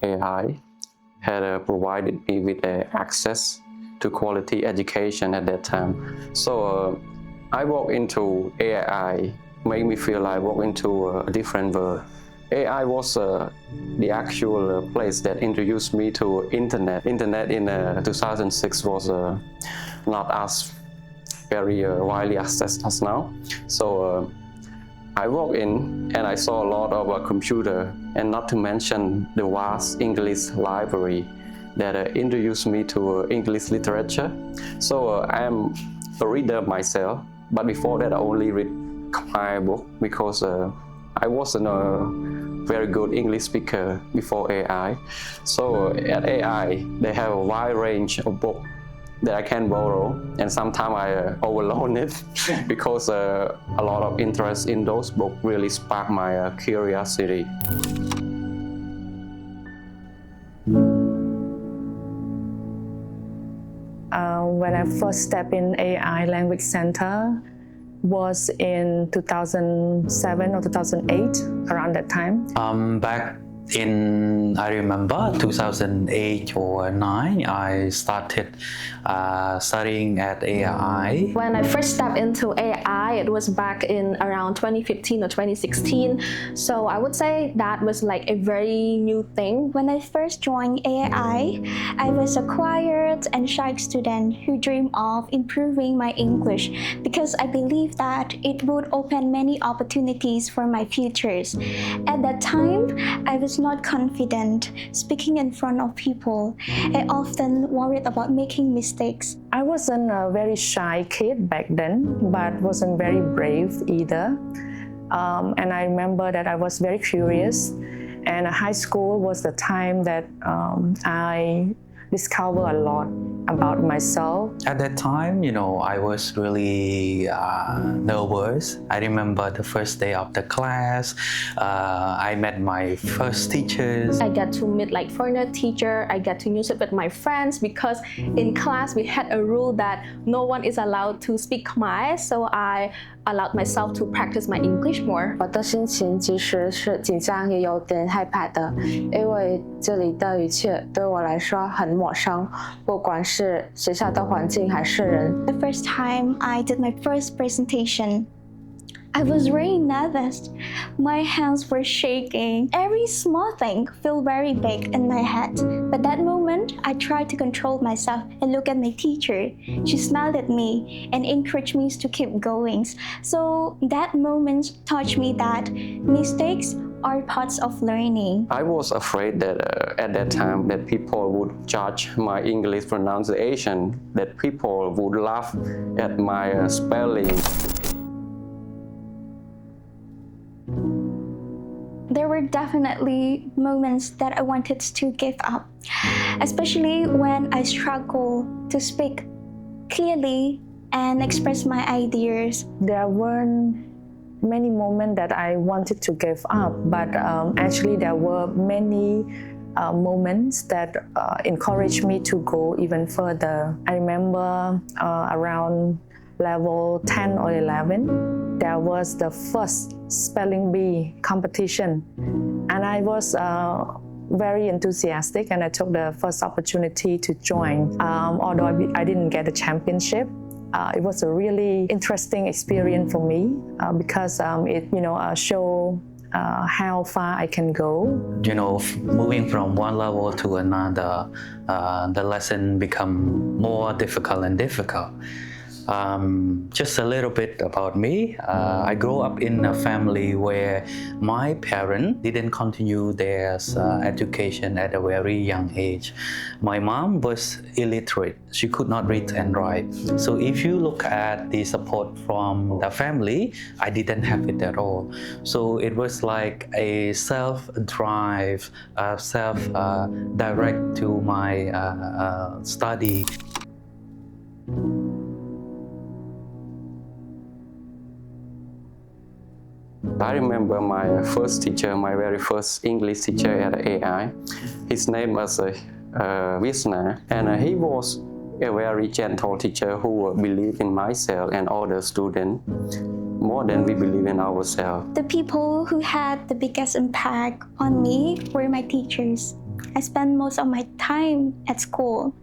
AI had provided me with access to quality education at that time. So I walked into AI, made me feel I walked into a different world. AI was the actual place that introduced me to internet. Internet in 2006 was not as very widely accessed as now. So I walked in and I saw a lot of computer, and not to mention the vast English library that introduced me to English literature. So I am a reader myself, but before that I only read my book because I wasn't a very good English speaker before AI. So at AI, they have a wide range of books that I can borrow, and sometimes I overload it because a lot of interest in those books really sparked my curiosity. When I first stepped in AI Language Center was in 2007 or 2008, around that time. Back in, I remember 2008 or 9, I started studying at AI. When I first stepped into AI, it was back in around 2015 or 2016. So I would say that was like a very new thing. When I first joined AI, I was a quiet and shy student who dreamed of improving my English because I believed that it would open many opportunities for my futures. At that time, I was not confident speaking in front of people. I often worried about making mistakes. I wasn't a very shy kid back then, but wasn't very brave either. And I remember that I was very curious, and high school was the time that I discovered a lot about myself. At that time, I was really nervous. I remember the first day of the class, I met my first teachers. I got to meet like foreigner teacher. I got to use it with my friends because in class we had a rule that no one is allowed to speak Khmer, so I allowed myself to practice my English more. 我的心情其实是紧张也有点害怕的，因为这里的一切对我来说很陌生，不管是学校的环境还是人。The first time I did my first presentation, I was very nervous. My hands were shaking. Every small thing felt very big in my head. But that moment, I tried to control myself and look at my teacher. She smiled at me and encouraged me to keep going. So that moment taught me that mistakes are parts of learning. I was afraid that at that time that people would judge my English pronunciation, that people would laugh at my spelling. There were definitely moments that I wanted to give up, especially when I struggled to speak clearly and express my ideas. There weren't many moments that I wanted to give up, but actually there were many moments that encouraged me to go even further. I remember around level 10 or 11, there was the first spelling bee competition, and I was very enthusiastic, and I took the first opportunity to join. Although I didn't get a championship, it was a really interesting experience for me because it showed how far I can go. Moving from one level to another, the lesson become more difficult and difficult. Just a little bit about me. I grew up in a family where my parents didn't continue their education at a very young age. My mom was illiterate. She could not read and write. So if you look at the support from the family, I didn't have it at all. So it was like a self-drive, self-direct to my study. I remember my first teacher, my very first English teacher at AI. His name was Visna, and he was a very gentle teacher who believed in myself and other students more than we believe in ourselves. The people who had the biggest impact on me were my teachers. I spend most of my time at school,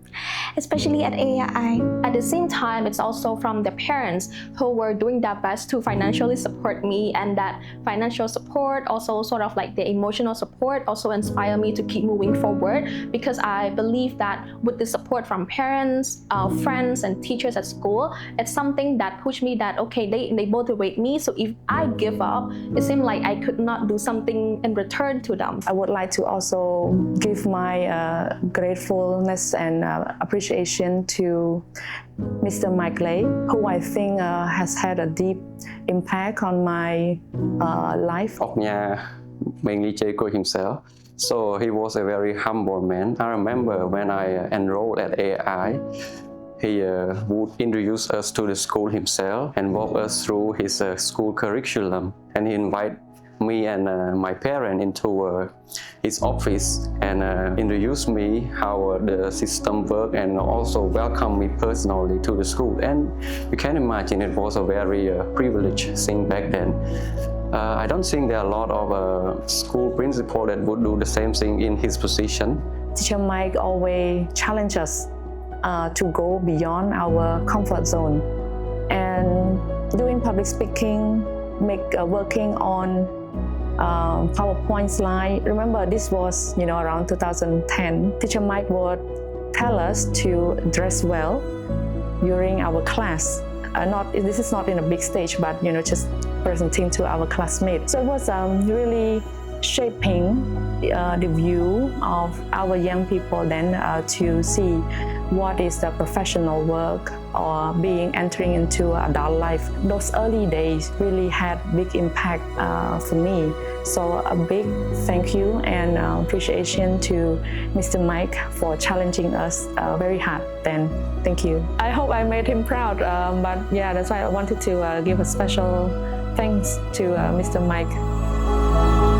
especially at AII. At the same time, it's also from the parents who were doing their best to financially support me, and that financial support, also sort of like the emotional support, also inspire me to keep moving forward, because I believe that with the support from parents, friends and teachers at school, it's something that pushed me that, okay, they motivate me. So if I give up, it seemed like I could not do something in return to them. I would like to also give my gratefulness and appreciation to Mr. Mike, who I think has had a deep impact on my life. Mainly Jacob himself. So he was a very humble man. I remember when I enrolled at AI, he would introduce us to the school himself and walk us through his school curriculum. And he invited me and my parents into his office and introduced me how the system worked, and also welcomed me personally to the school. And you can imagine it was a very privileged thing back then. I don't think there are a lot of school principals that would do the same thing in his position. Teacher Mike always challenged us to go beyond our comfort zone, and doing public speaking, working on PowerPoint slide. Remember, this was around 2010. Teacher Mike would tell us to dress well during our class. This is not in a big stage, but just presenting to our classmates. So it was really shaping the view of our young people then to see what is the professional work or entering into adult life. Those early days really had big impact for me. So a big thank you and appreciation to Mr. Mike for challenging us very hard then. Thank you. I hope I made him proud, but yeah, that's why I wanted to give a special thanks to Mr. Mike.